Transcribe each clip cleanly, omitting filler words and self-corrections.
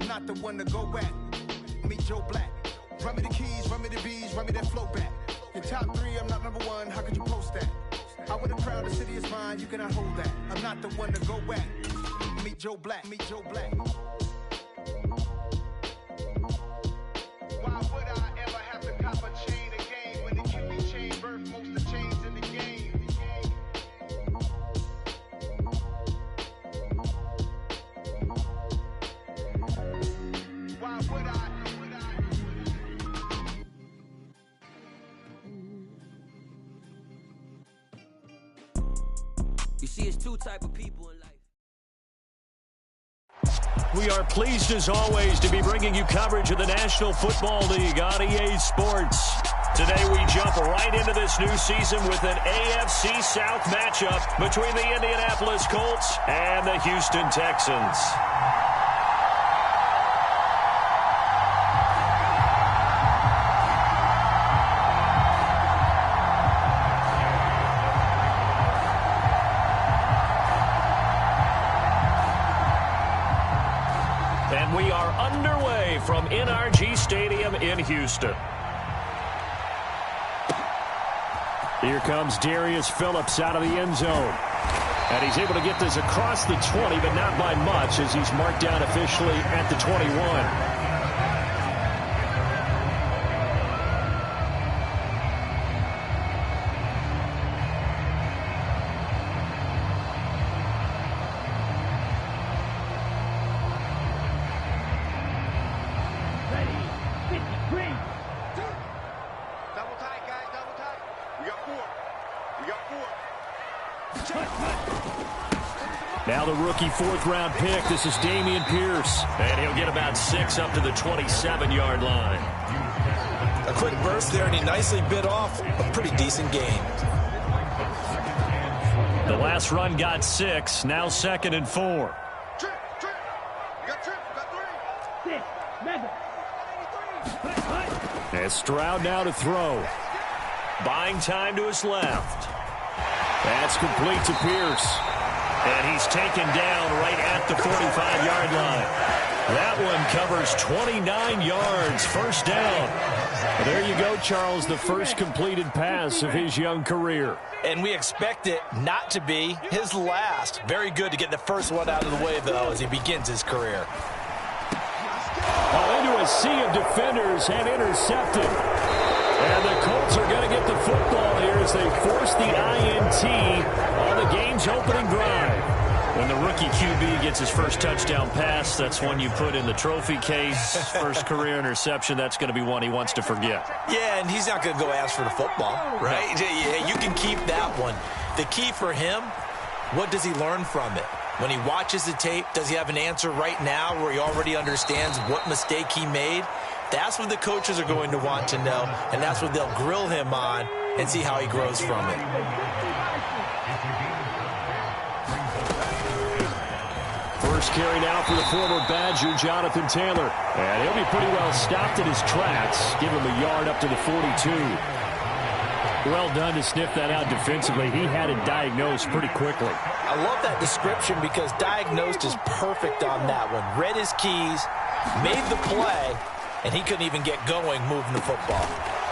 I'm not the one to go at. Meet Joe Black. Run me the keys, run me the bees, run me that flow back. In top 3, I'm not number 1. How could you post that? I win a crown, the city is mine. You cannot hold that. I'm not the one to go at. Meet Joe Black. Meet Joe Black. Why would I ever have to cop a chain again when it can be chain birth most of the chains in the game? Why would I? You see, it's two type of people in life. We are pleased, as always, to be bringing you coverage of the National Football League on EA Sports. Today, we jump right into this new season with an AFC South matchup between the Indianapolis Colts and the Houston Texans. And we are underway from NRG Stadium in Houston. Here comes Darius Phillips out of the end zone. And he's able to get this across the 20, but not by much, as he's marked down officially at the 21. Now the rookie fourth-round pick. This is Dameon Pierce. And he'll get about 6 up to the 27-yard line. A quick burst there, and he nicely bit off a pretty decent gain. The last run got 6. Now 2nd and 4. You got 3. And Stroud now to throw. Buying time to his left. That's complete to Pierce. And he's taken down right at the 45-yard line. That one covers 29 yards, first down. There you go, Charles, the first completed pass of his young career. And we expect it not to be his last. Very good to get the first one out of the way, though, as he begins his career. Into a sea of defenders and intercepted. And the Colts are going to get the football here as they force the INT on the game's opening drive. When the rookie QB gets his first touchdown pass, that's one you put in the trophy case. First career interception, that's going to be one he wants to forget. Yeah, and he's not going to go ask for the football, right? No. Yeah, you can keep that one. The key for him, what does he learn from it? When he watches the tape, does he have an answer right now where he already understands what mistake he made? That's what the coaches are going to want to know, and that's what they'll grill him on and see how he grows from it. First carry now for the former Badger, Jonathan Taylor. And he'll be pretty well stopped in his tracks. Give him a yard up to the 42. Well done to sniff that out defensively. He had it diagnosed pretty quickly. I love that description because diagnosed is perfect on that one. Read his keys, made the play, and he couldn't even get going moving the football.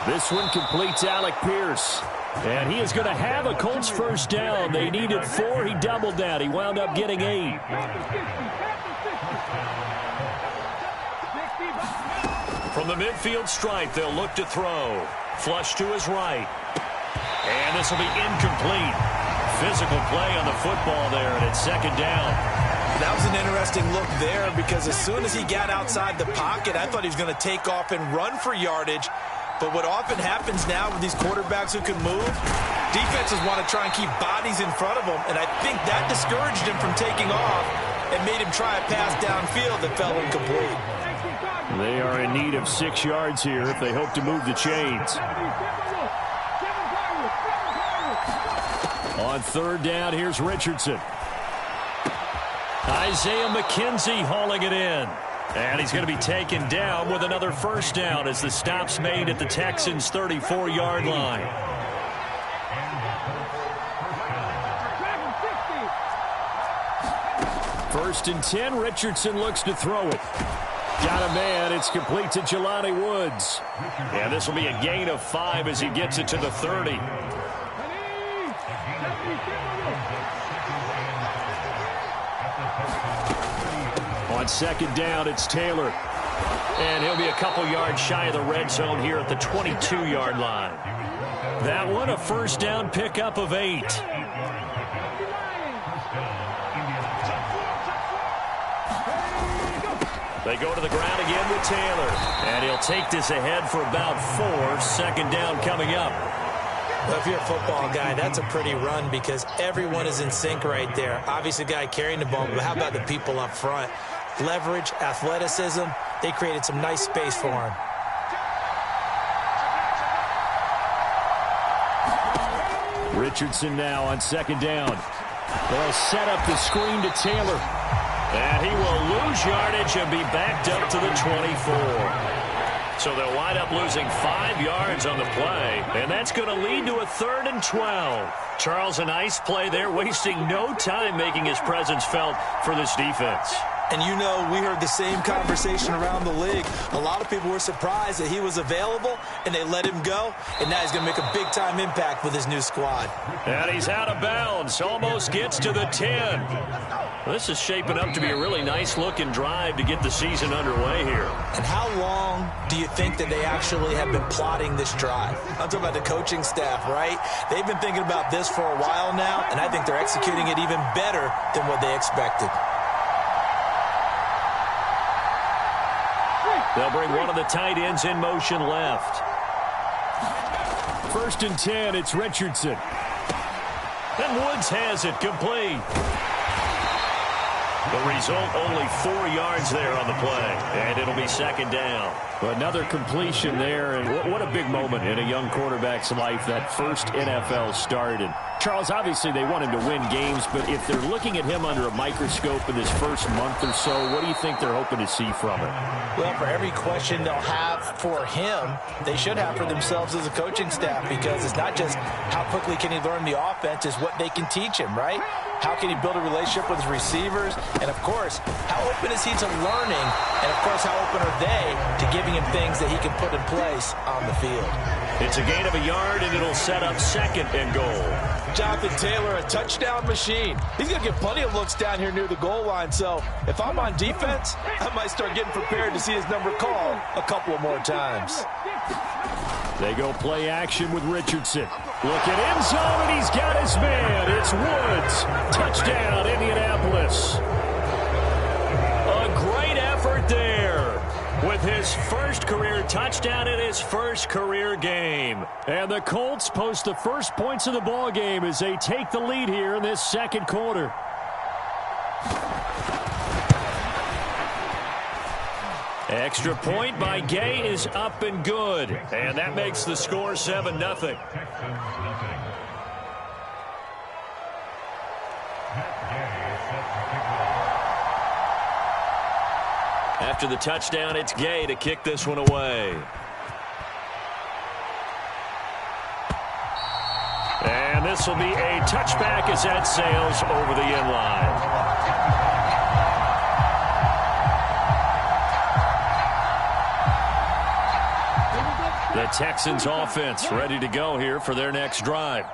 This one completes Alec Pierce. And he is going to have a Colts first down. They needed 4. He doubled that. He wound up getting 8. From the midfield stripe, they'll look to throw. Flush to his right. And this will be incomplete. Physical play on the football there, and it's 2nd down. That was an interesting look there because as soon as he got outside the pocket, I thought he was going to take off and run for yardage. But what often happens now with these quarterbacks who can move, defenses want to try and keep bodies in front of them, and I think that discouraged him from taking off and made him try a pass downfield that fell incomplete. They are in need of 6 yards here if they hope to move the chains. On 3rd down, here's Richardson. Isaiah McKenzie hauling it in. And he's going to be taken down with another first down as the stop's made at the Texans' 34-yard line. First and 10, Richardson looks to throw it. Got a man. It's complete to Jelani Woods. And this will be a gain of 5 as he gets it to the 30. On second down, it's Taylor. And he'll be a couple yards shy of the red zone here at the 22-yard line. That one, a first down pickup of 8. They go to the ground again with Taylor. And he'll take this ahead for about 4. Second down coming up. Well, if you're a football guy, that's a pretty run because everyone is in sync right there. Obviously, the guy carrying the ball, but how about the people up front? Leverage, athleticism, they created some nice space for him. Richardson now on second down. They'll set up the screen to Taylor. And he will lose yardage and be backed up to the 24. So they'll wind up losing 5 yards on the play. And that's going to lead to a 3rd and 12. Charles, a nice play there, wasting no time making his presence felt for this defense. And you know, we heard the same conversation around the league. A lot of people were surprised that he was available, and they let him go. And now he's going to make a big-time impact with his new squad. And he's out of bounds. Almost gets to the 10. This is shaping up to be a really nice-looking drive to get the season underway here. And how long do you think that they actually have been plotting this drive? I'm talking about the coaching staff, right? They've been thinking about this for a while now, and I think they're executing it even better than what they expected. They'll bring one of the tight ends in motion left. 1st and 10, it's Richardson. And Woods has it complete. The result, only 4 yards there on the play. And it'll be second down. Another completion there. And what a big moment in a young quarterback's life, that first NFL start. And Charles, obviously they want him to win games, but if they're looking at him under a microscope in this first month or so, what do you think they're hoping to see from him? Well, for every question they'll have for him, they should have for themselves as a coaching staff, because it's not just how quickly can he learn the offense, it's what they can teach him, right? How can he build a relationship with his receivers? And, of course, how open is he to learning? And, of course, how open are they to giving him things that he can put in place on the field? It's a gain of a yard, and it'll set up 2nd and goal. Jonathan Taylor, a touchdown machine. He's going to get plenty of looks down here near the goal line. So if I'm on defense, I might start getting prepared to see his number called a couple of more times. They go play action with Richardson. Look at end zone, and he's got his man. It's Woods. Touchdown, Indianapolis. A great effort there with his first career touchdown in his first career game. And the Colts post the first points of the ball game as they take the lead here in this second quarter. Extra point by Gay is up and good. And that makes the score 7-0. After the touchdown, it's Gay to kick this one away. And this will be a touchback as that sails over the end line. The Texans offense ready to go here for their next drive.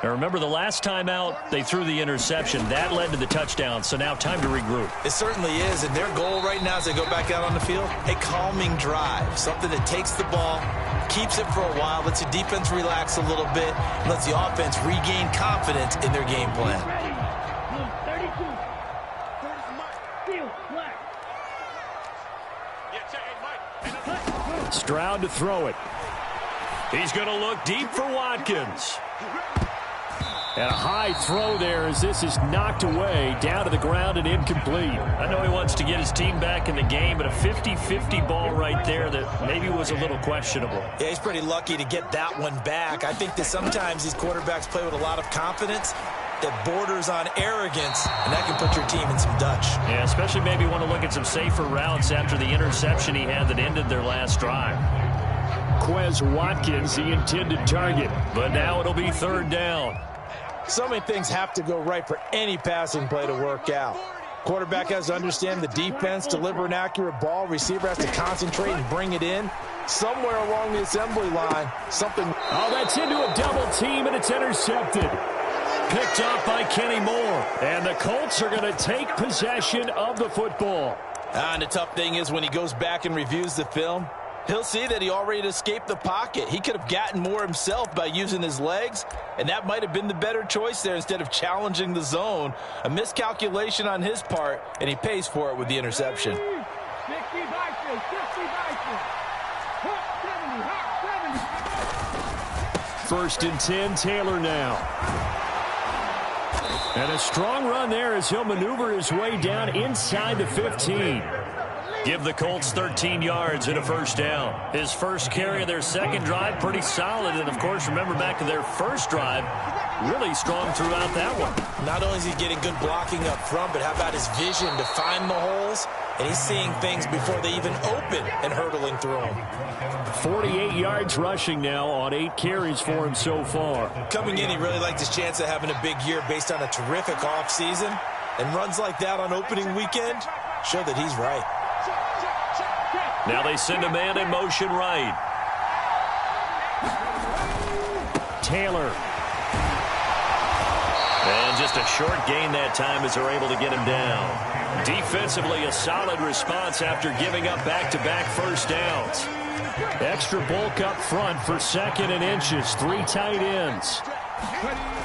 Now remember, the last time out, they threw the interception. That led to the touchdown, so now time to regroup. It certainly is, and their goal right now as they go back out on the field, a calming drive, something that takes the ball, keeps it for a while, lets the defense relax a little bit, and lets the offense regain confidence in their game plan. Stroud to throw it. He's going to look deep for Watkins. And a high throw there as this is knocked away, down to the ground and incomplete. I know he wants to get his team back in the game, but a 50-50 ball right there that maybe was a little questionable. Yeah, he's pretty lucky to get that one back. I think that sometimes these quarterbacks play with a lot of confidence that borders on arrogance, and that can put your team in some Dutch. Yeah, especially maybe want to look at some safer routes after the interception he had that ended their last drive. Quez Watkins, the intended target, but now it'll be 3rd down. So many things have to go right for any passing play to work out. Quarterback has to understand the defense, deliver an accurate ball. Receiver has to concentrate and bring it in. Somewhere along the assembly line, something. Oh, that's into a double team, and it's intercepted. Picked off by Kenny Moore. And the Colts are going to take possession of the football. And the tough thing is when he goes back and reviews the film, he'll see that he already escaped the pocket. He could have gotten more himself by using his legs, and that might have been the better choice there instead of challenging the zone. A miscalculation on his part, and he pays for it with the interception. First and 10, Taylor now. And a strong run there as he'll maneuver his way down inside the 15. Give the Colts 13 yards and a first down. His first carry of their second drive, pretty solid. And, of course, remember back to their first drive, really strong throughout that one. Not only is he getting good blocking up front, but how about his vision to find the holes? And he's seeing things before they even open and hurtling through them. 48 yards rushing now on 8 carries for him so far. Coming in, he really liked his chance of having a big year based on a terrific offseason. And runs like that on opening weekend show that he's right. Now they send a man in motion right. Taylor. And just a short gain that time as they're able to get him down. Defensively, a solid response after giving up back-to-back first downs. Extra bulk up front for second and inches. 3 tight ends.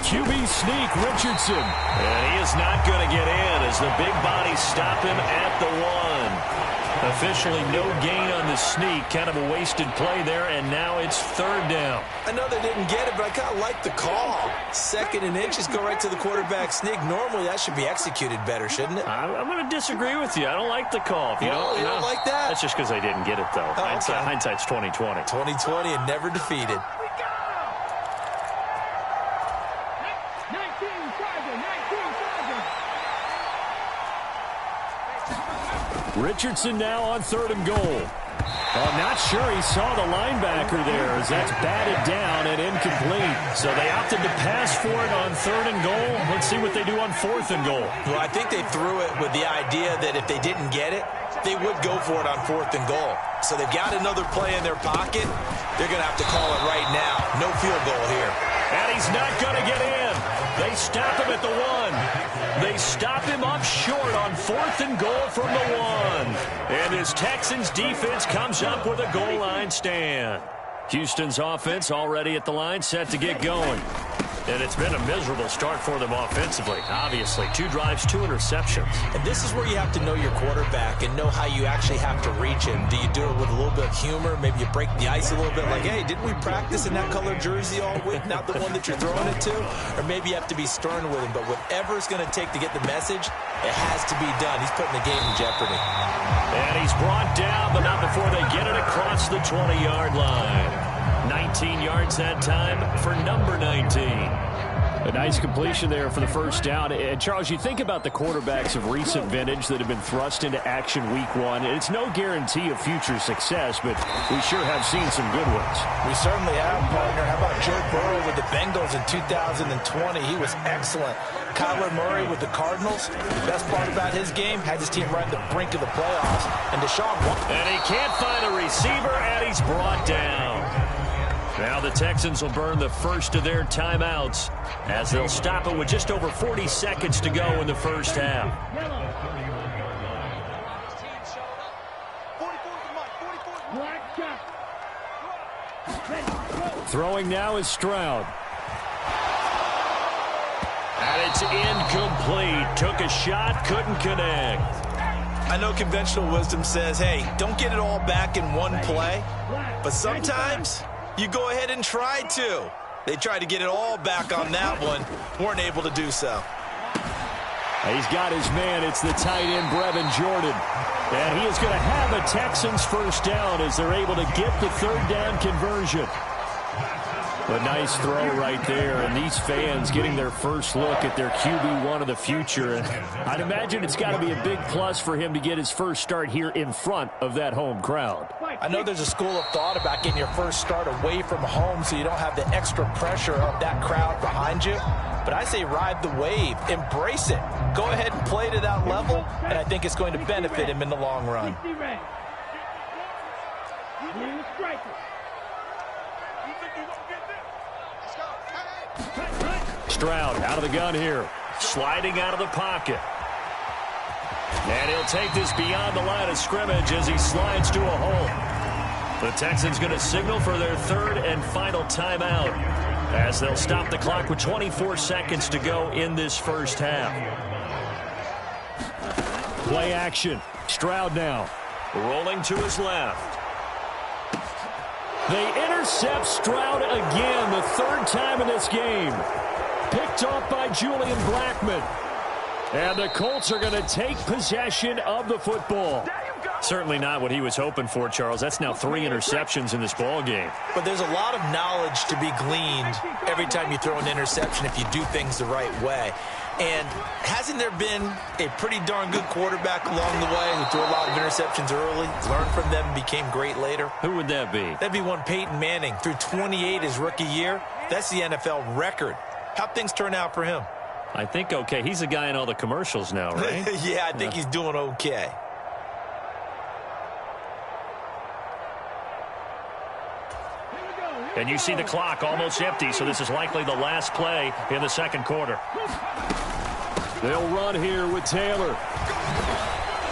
QB sneak, Richardson. And he is not going to get in as the big bodies stop him at the 1. Officially no gain on the sneak. Kind of a wasted play there, and now it's third down. I know they didn't get it, but I kind of like the call. Second and inches, go right to the quarterback sneak. Normally, that should be executed better, shouldn't it? I'm going to disagree with you. I don't like the call. You don't like that? That's just because they didn't get it, though. Oh, okay. Hindsight's 20/20. 20/20 and never defeated. Richardson now on third and goal. Oh, not sure he saw the linebacker there as that's batted down and incomplete. So they opted to pass for it on third and goal. Let's see what they do on fourth and goal. Well, I think they threw it with the idea that if they didn't get it, they would go for it on fourth and goal. So they've got another play in their pocket. They're going to have to call it right now. No field goal here. And he's not going to get in. They stop him at the 1. They stop him up short on fourth and goal from the 1. And his Texans defense comes up with a goal line stand. Houston's offense already at the line, set to get going. And it's been a miserable start for them offensively. Obviously, 2 drives, 2 interceptions. And this is where you have to know your quarterback and know how you actually have to reach him. Do you do it with a little bit of humor? Maybe you break the ice a little bit like, hey, didn't we practice in that color jersey all week? Not the one that you're throwing it to? Or maybe you have to be stern with him. But whatever it's going to take to get the message, it has to be done. He's putting the game in jeopardy. And he's brought down, but not before they get it across the 20-yard line. 19 yards that time for number 19. A nice completion there for the first down. And Charles, you think about the quarterbacks of recent vintage that have been thrust into action week 1. It's no guarantee of future success, but we sure have seen some good ones. We certainly have, partner. How about Joe Burrow with the Bengals in 2020? He was excellent. Kyler Murray with the Cardinals. The best part about his game, had his team right at the brink of the playoffs. And Deshaun Watson. And he can't find a receiver, and he's brought down. Now the Texans will burn the first of their timeouts as they'll stop it with just over 40 seconds to go in the first half. Throwing now is Stroud. And it's incomplete. Took a shot, couldn't connect. I know conventional wisdom says, hey, don't get it all back in one play. But sometimes you go ahead and try to. They tried to get it all back on that one. Weren't able to do so. He's got his man. It's the tight end, Brevin Jordan. And he is going to have a Texans first down as they're able to get the third down conversion. A nice throw right there, and these fans getting their first look at their QB1 of the future. And I'd imagine it's got to be a big plus for him to get his first start here in front of that home crowd. I know there's a school of thought about getting your first start away from home so you don't have the extra pressure of that crowd behind you. but I say ride the wave, embrace it. Go ahead and play to that level, and I think it's going to benefit him in the long run. Stroud out of the gun here, sliding out of the pocket. And he'll take this beyond the line of scrimmage as he slides to a hole. The Texans going to signal for their third and final timeout as they'll stop the clock with 24 seconds to go in this first half. Play action. Stroud now rolling to his left. They intercept Stroud again, the third time in this game. Picked off by Julian Blackmon. And the Colts are going to take possession of the football. Certainly not what he was hoping for, Charles. That's now 3 interceptions in this ball game. But there's a lot of knowledge to be gleaned every time you throw an interception if you do things the right way. And hasn't there been a pretty darn good quarterback along the way who threw a lot of interceptions early, learned from them, and became great later? Who would that be? That'd be one Peyton Manning. Threw 28 his rookie year. That's the NFL record. How'd things turn out for him? I think okay. He's a guy in all the commercials now, right? Yeah, I think he's doing okay. And you see the clock almost empty, so this is likely the last play in the second quarter. They'll run here with Taylor.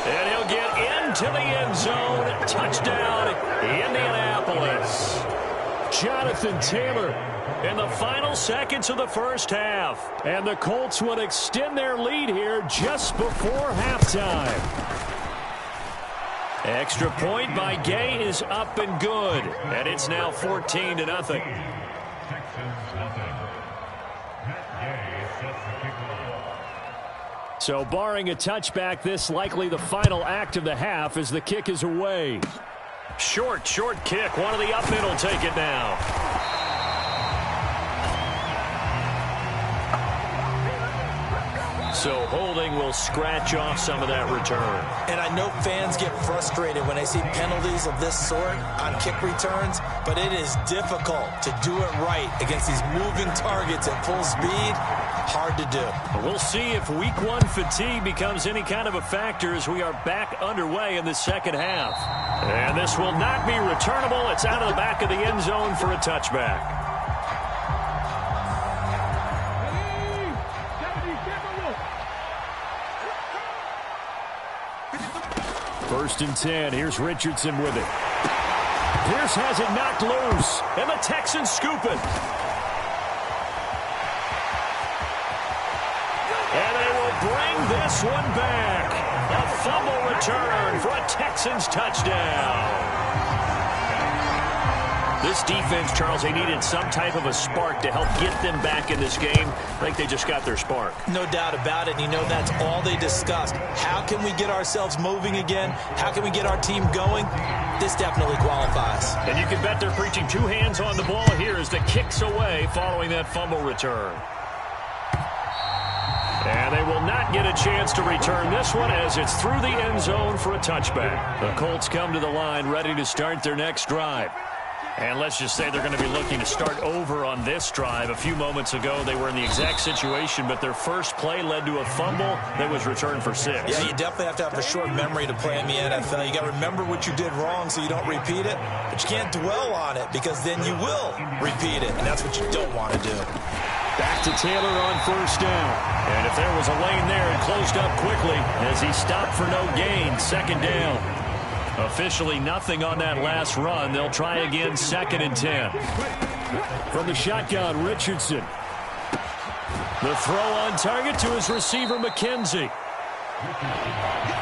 And he'll get into the end zone. Touchdown, Indianapolis. Jonathan Taylor in the final seconds of the first half. And the Colts would extend their lead here just before halftime. Extra point by Gay is up and good. And it's now 14-0. So barring a touchback, this likely the final act of the half as the kick is away. Short kick. One of the up men will take it now. So holding will scratch off some of that return. And I know fans get frustrated when they see penalties of this sort on kick returns, but it is difficult to do it right against these moving targets at full speed. Hard to do. We'll see if week 1 fatigue becomes any kind of a factor as we are back underway in the second half. And this will not be returnable. It's out of the back of the end zone for a touchback. First and 10. Here's Richardson with it. Pierce has it knocked loose, and the Texans scoop it. And they will bring this one back. A fumble return for a Texans touchdown. This defense, Charles, they needed some type of a spark to help get them back in this game. I think they just got their spark. No doubt about it. And you know that's all they discussed. How can we get ourselves moving again? How can we get our team going? This definitely qualifies. And you can bet they're preaching 2 hands on the ball here as the kick's away following that fumble return. And they will not get a chance to return this one as it's through the end zone for a touchback. The Colts come to the line ready to start their next drive. And let's just say they're going to be looking to start over on this drive. A few moments ago, they were in the exact situation, but their first play led to a fumble that was returned for 6. Yeah, you definitely have to have a short memory to play in the NFL. You got to remember what you did wrong so you don't repeat it, but you can't dwell on it because then you will repeat it, and that's what you don't want to do. Back to Taylor on first down. And if there was a lane there, it closed up quickly as he stopped for no gain. Second down. Officially nothing on that last run. They'll try again, 2nd and 10. From the shotgun, Richardson. The throw on target to his receiver, McKenzie.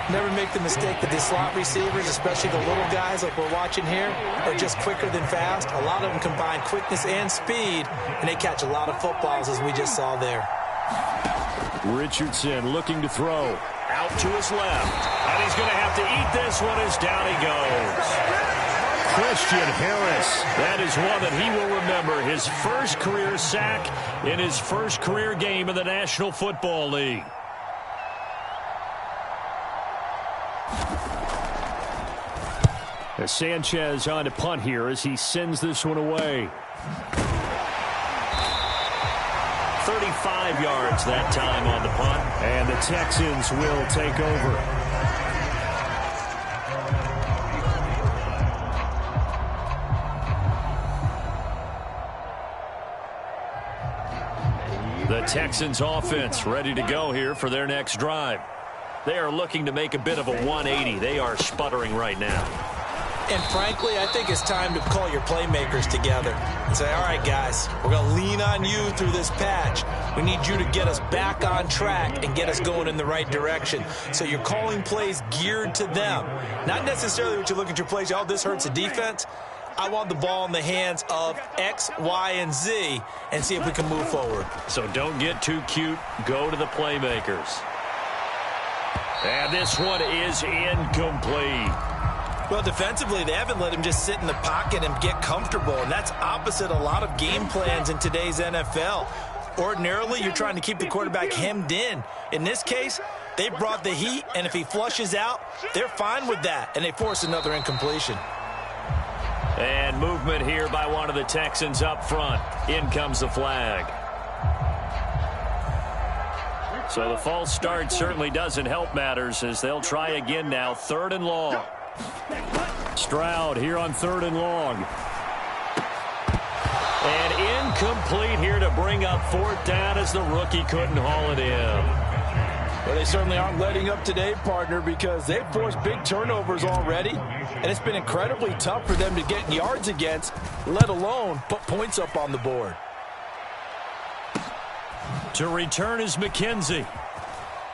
Never make the mistake that these slot receivers, especially the little guys like we're watching here, are just quicker than fast. A lot of them combine quickness and speed, and they catch a lot of footballs, as we just saw there. Richardson looking to throw. Out to his left. And he's going to have to eat this one as down he goes. Christian Harris. That is one that he will remember. His first career sack in his first career game in the National Football League. As Sanchez on to punt here as he sends this one away. 35 yards that time on the punt. And the Texans will take over. The Texans offense ready to go here for their next drive. They are looking to make a bit of a 180. They are sputtering right now. And frankly, I think it's time to call your playmakers together and say, all right, guys, we're going to lean on you through this patch. We need you to get us back on track and get us going in the right direction. So you're calling plays geared to them. Not necessarily what you look at your plays, oh, this hurts the defense. I want the ball in the hands of X, Y, and Z and see if we can move forward. So don't get too cute. Go to the playmakers. And this one is incomplete. Well, defensively, they haven't let him just sit in the pocket and get comfortable, and that's opposite a lot of game plans in today's NFL. Ordinarily, you're trying to keep the quarterback hemmed in. In this case, they brought the heat, and if he flushes out, they're fine with that, and they force another incompletion. And movement here by one of the Texans up front. In comes the flag. So the false start certainly doesn't help matters as they'll try again now. 3rd and long. Stroud here on 3rd and long. And incomplete here to bring up 4th down as the rookie couldn't haul it in. Well, they certainly aren't letting up today, partner, because they've forced big turnovers already, and it's been incredibly tough for them to get yards against, let alone put points up on the board. To return is McKenzie.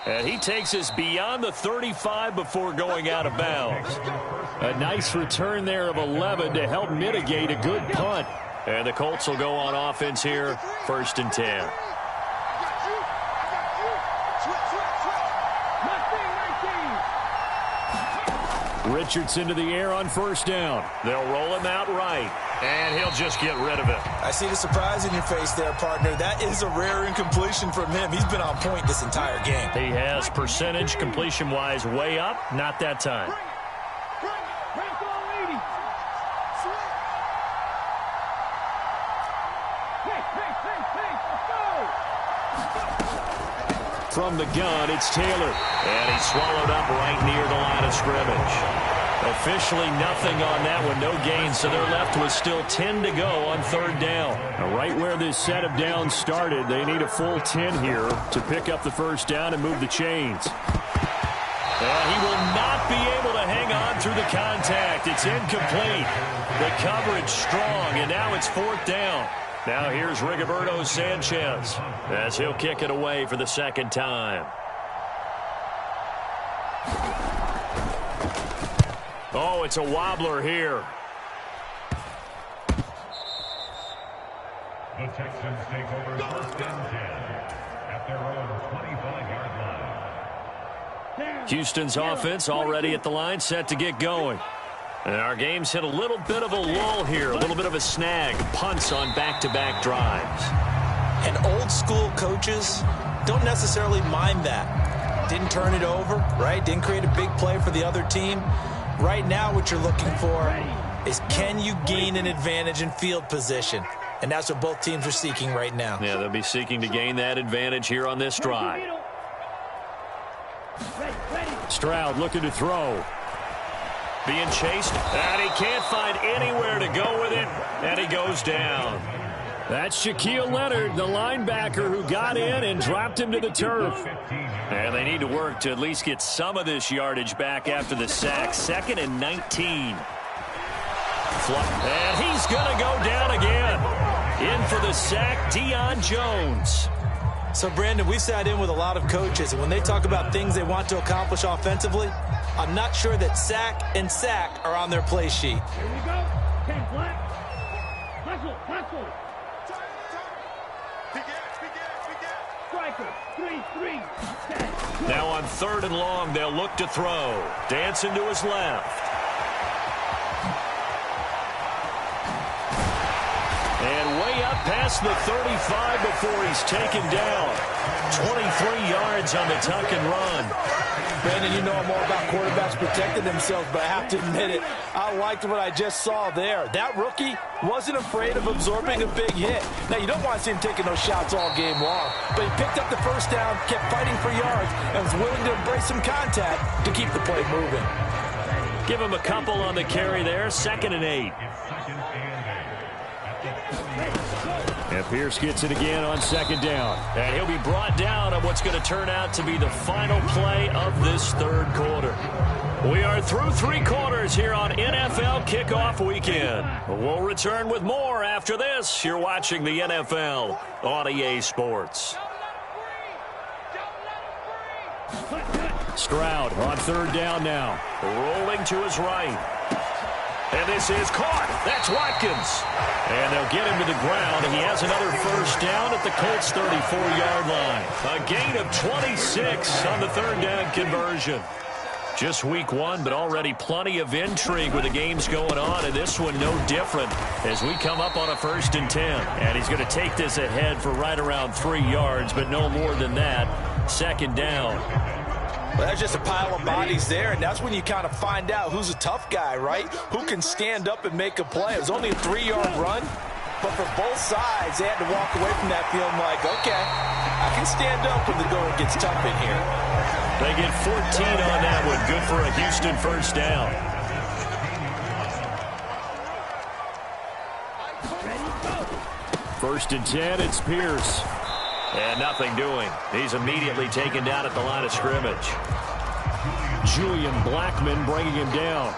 And he takes us beyond the 35 before going out of bounds. A nice return there of 11 to help mitigate a good punt. And the Colts will go on offense here, 1st and 10. Richardson to the air on 1st down. They'll roll him out right, and he'll just get rid of it. I see the surprise in your face there, partner. That is a rare incompletion from him. He's been on point this entire game. He has percentage completion-wise way up. Not that time. From the gun, it's Taylor. And he's swallowed up right near the line of scrimmage. Officially nothing on that one, no gain, so they're left with still 10 to go on 3rd down. Now, right where this set of downs started, they need a full 10 here to pick up the 1st down and move the chains. And he will not be able to hang on through the contact. It's incomplete. The coverage strong, and now it's 4th down. Now here's Rigoberto Sanchez as he'll kick it away for the 2nd time. Oh, it's a wobbler here. The Texans take over 1st and 10 at their own 25-yard line. Houston's offense already at the line, set to get going. And our game's hit a little bit of a lull here, a little bit of a snag. Punts on back-to-back drives. And old-school coaches don't necessarily mind that. Didn't turn it over, right? Didn't create a big play for the other team. Right now what you're looking for is can you gain an advantage in field position? And that's what both teams are seeking right now. Yeah, they'll be seeking to gain that advantage here on this drive. Stroud looking to throw. Being chased, and he can't find anywhere to go with it, and he goes down. That's Shaquille Leonard, the linebacker who got in and dropped him to the turf. And they need to work to at least get some of this yardage back after the sack. 2nd and 19. And he's going to go down again. In for the sack, Deion Jones. So, Brandon, we've sat in with a lot of coaches, and when they talk about things they want to accomplish offensively, I'm not sure that sack and sack are on their play sheet. Here we go. 10 flat. Hustle, hustle. Striker, 3-3. Now on 3rd and long, they'll look to throw. Dancing to his left. And way up past the 35 before he's taken down. 23 yards on the tuck and run. Brandon, you know I'm all about quarterbacks protecting themselves, but I have to admit it, I liked what I just saw there. That rookie wasn't afraid of absorbing a big hit. Now, you don't want to see him taking those shots all game long, but he picked up the first down, kept fighting for yards, and was willing to embrace some contact to keep the play moving. Give him a couple on the carry there, 2nd and 8. And Pierce gets it again on 2nd down. And he'll be brought down on what's going to turn out to be the final play of this 3rd quarter. We are through 3 quarters here on NFL Kickoff Weekend. We'll return with more after this. You're watching the NFL on EA Sports. Stroud on 3rd down now. Rolling to his right. And this is caught. That's Watkins. And they'll get him to the ground. He has another first down at the Colts 34-yard line. A gain of 26 on the 3rd down conversion. Just week 1, but already plenty of intrigue with the games going on, and this one no different as we come up on a 1st and 10. And he's going to take this ahead for right around 3 yards, but no more than that. 2nd down. Well, that's just a pile of bodies there, and that's when you kind of find out who's a tough guy, right? Who can stand up and make a play. It was only a 3-yard run, but for both sides, they had to walk away from that feeling like, okay, I can stand up when the going gets tough in here. They get 14 on that one. Good for a Houston first down. First and 10, it's Pierce. And nothing doing. He's immediately taken down at the line of scrimmage. Julian Blackman bringing him down.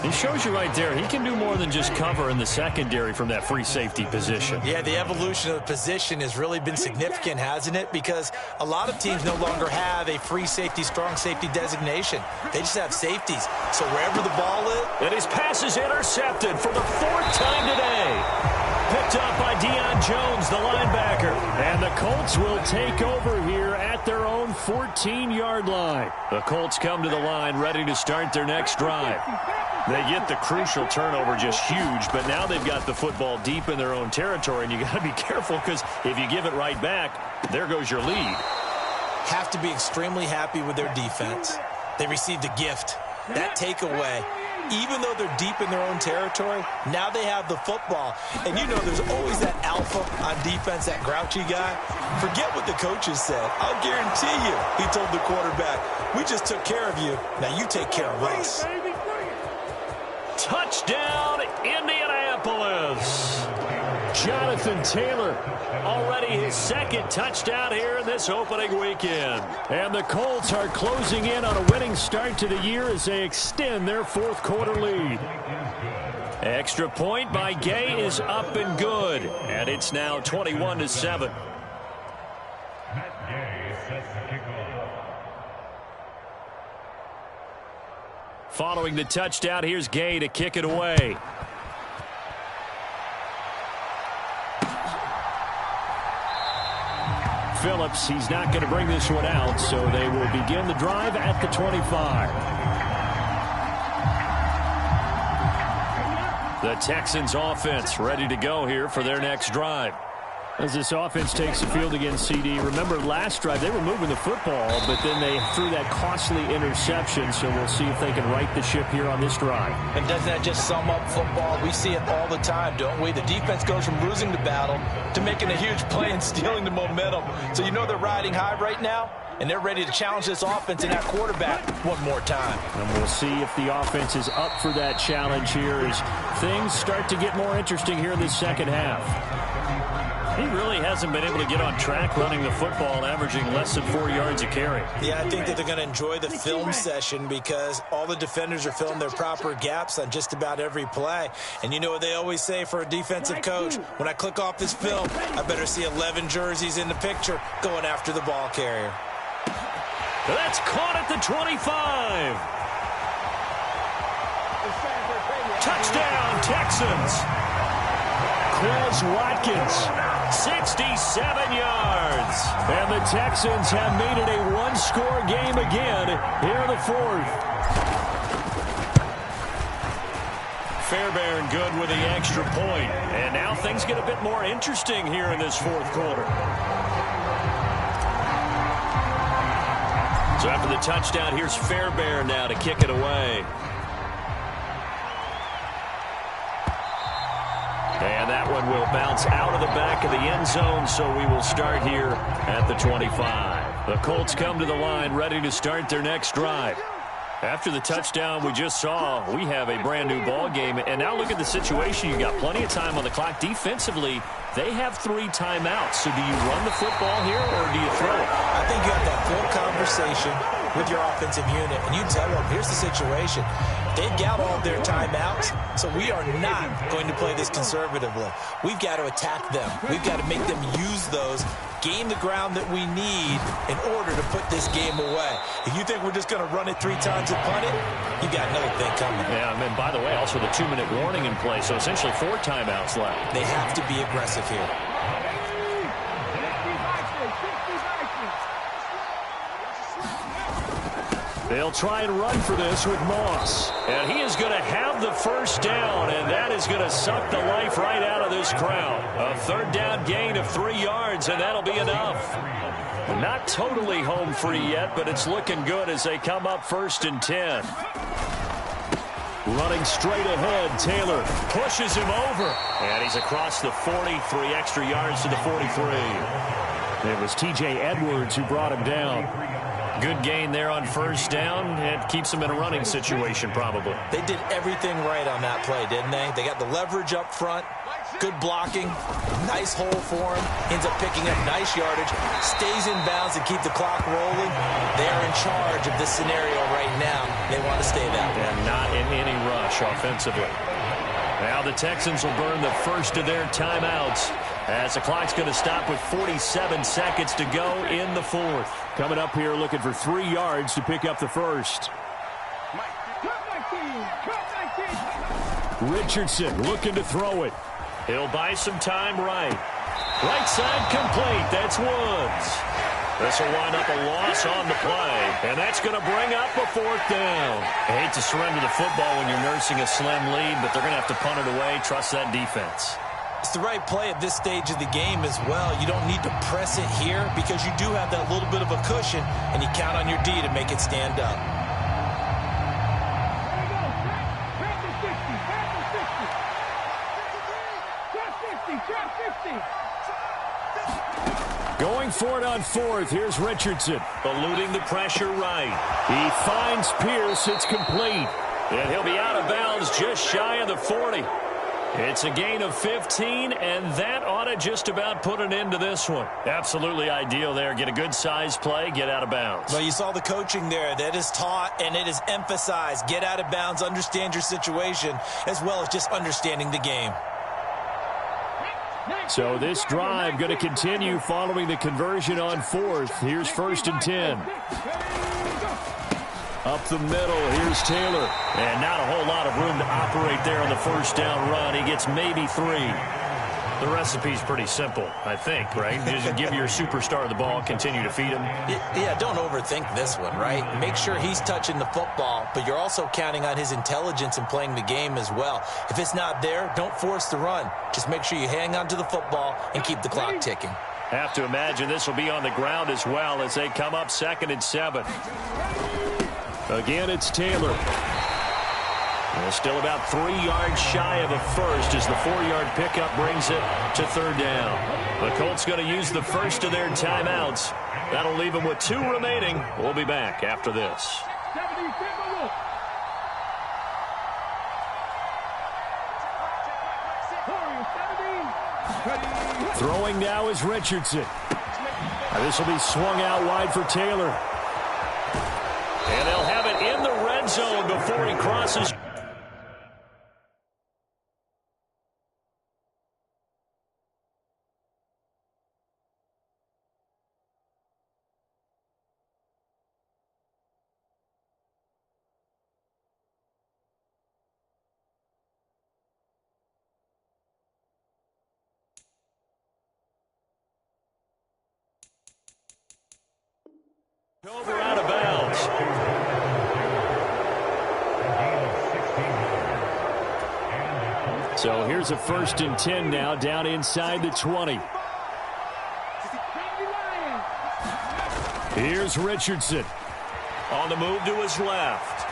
He shows you right there, he can do more than just cover in the secondary from that free safety position. Yeah, the evolution of the position has really been significant, hasn't it? Because a lot of teams no longer have a free safety, strong safety designation. They just have safeties. So wherever the ball is... And his pass is intercepted for the 4th time today. Picked up by Deion Jones, the linebacker. And the Colts will take over here at their own 14-yard line. The Colts come to the line ready to start their next drive. They get the crucial turnover, just huge, but now they've got the football deep in their own territory, and you got to be careful because if you give it right back, there goes your lead. Have to be extremely happy with their defense. They received a gift. That takeaway, even though they're deep in their own territory, now they have the football. And you know there's always that alpha on defense, that grouchy guy. Forget what the coaches said. I'll guarantee you, he told the quarterback, we just took care of you. Now you take care of us. Touchdown, Indianapolis. Jonathan Taylor, already his 2nd touchdown here in this opening weekend. And the Colts are closing in on a winning start to the year as they extend their 4th quarter lead. Extra point by Gay is up and good. And it's now 21-7. Following the touchdown, here's Gay to kick it away. Phillips, he's not going to bring this one out, so they will begin the drive at the 25. The Texans offense ready to go here for their next drive. As this offense takes the field against CD, remember last drive they were moving the football, but then they threw that costly interception, so we'll see if they can right the ship here on this drive. And doesn't that just sum up football? We see it all the time, don't we? The defense goes from losing the battle to making a huge play and stealing the momentum. So you know they're riding high right now, and they're ready to challenge this offense and that quarterback one more time. And we'll see if the offense is up for that challenge here as things start to get more interesting here in this 2nd half. He really hasn't been able to get on track running the football, averaging less than 4 yards a carry. Yeah, I think that they're going to enjoy the film session because all the defenders are filling their proper gaps on just about every play. And you know what they always say for a defensive coach? When I click off this film, I better see 11 jerseys in the picture going after the ball carrier. That's caught at the 25. Touchdown, Texans. Quez Watkins, 67 yards. And the Texans have made it a one-score game again here in the 4th. Fairbairn good with the extra point. And now things get a bit more interesting here in this 4th quarter. So after the touchdown, here's Fairbairn now to kick it away. And that one will bounce out of the back of the end zone, so we will start here at the 25. The Colts come to the line ready to start their next drive. After the touchdown we just saw, we have a brand-new ball game. And now look at the situation. You've got plenty of time on the clock. Defensively, they have 3 timeouts. So do you run the football here or do you throw it? I think you have that full conversation with your offensive unit, and you tell them, here's the situation. They've got all their timeouts, so we are not going to play this conservatively. We've got to attack them. We've got to make them use those, gain the ground that we need in order to put this game away. If you think we're just going to run it 3 times and punt it, you got another thing coming. Yeah, and by the way, also the 2-minute warning in play, so essentially 4 timeouts left. They have to be aggressive here. They'll try and run for this with Moss. And he is going to have the first down, and that is going to suck the life right out of this crowd. A 3rd down gain of 3 yards, and that'll be enough. Not totally home free yet, but it's looking good as they come up 1st and 10. Running straight ahead, Taylor pushes him over. And he's across the 40, 3 extra yards to the 43. It was T.J. Edwards who brought him down. Good gain there on 1st down. It keeps them in a running situation probably. They did everything right on that play, didn't they? They got the leverage up front, good blocking, nice hole for him, ends up picking up nice yardage, stays in bounds and keep the clock rolling. They're in charge of this scenario right now. They want to stay that way. And not in any rush offensively. Now the Texans will burn the first of their timeouts as the clock's going to stop with 47 seconds to go in the 4th. Coming up here looking for 3 yards to pick up the first. Richardson looking to throw it. He'll buy some time right. Right side complete. That's Woods. This will wind up a loss on the play, and that's going to bring up a 4th down. I hate to surrender the football when you're nursing a slim lead, but they're going to have to punt it away. Trust that defense. It's the right play at this stage of the game as well. You don't need to press it here because you do have that little bit of a cushion, and you count on your D to make it stand up. Going for it on 4th. Here's Richardson. Eluding the pressure right. He finds Pierce. It's complete. And he'll be out of bounds just shy of the 40. It's a gain of 15, and that ought to just about put an end to this one. Absolutely ideal there. Get a good size play, get out of bounds. Well, you saw the coaching there. That is taught, and it is emphasized. Get out of bounds, understand your situation, as well as just understanding the game. So this drive going to continue following the conversion on 4th. Here's 1st and 10. Up the middle, here's Taylor. And not a whole lot of room to operate there on the 1st down run. He gets maybe 3. The recipe's pretty simple, I think, right? Just give your superstar the ball, continue to feed him. Yeah, don't overthink this one, right? Make sure he's touching the football, but you're also counting on his intelligence in playing the game as well. If it's not there, don't force the run. Just make sure you hang on to the football and keep the clock ticking. Have to imagine this will be on the ground as well as they come up 2nd and 7. Again, it's Taylor. Well, still about 3 yards shy of a first as the 4-yard pickup brings it to 3rd down. The Colts going to use the first of their timeouts. That'll leave them with 2 remaining. We'll be back after this. Throwing now is Richardson. This will be swung out wide for Taylor. And they'll have it in the red zone before he crosses. Over out of bounds. So here's a 1st and 10 now down inside the 20. Here's Richardson. On the move to his left.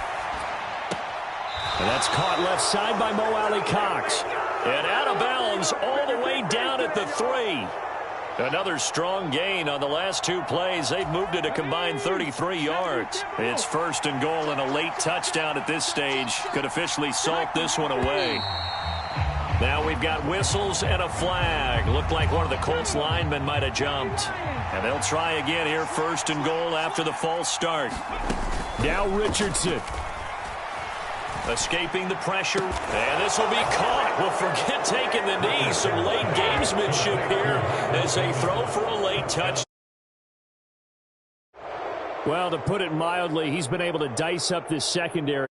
And that's caught left side by Mo Alley Cox. And out of bounds all the way down at the 3. Another strong gain on the last 2 plays. They've moved it a combined 33 yards. It's 1st and goal and a late touchdown at this stage. Could officially salt this one away. Now we've got whistles and a flag. Looked like one of the Colts linemen might have jumped. And they'll try again here, 1st and goal after the false start. Now Richardson. Escaping the pressure, and this will be caught. Well, forget taking the knee. Some late gamesmanship here as they throw for a late touch. Well, to put it mildly, he's been able to dice up this secondary.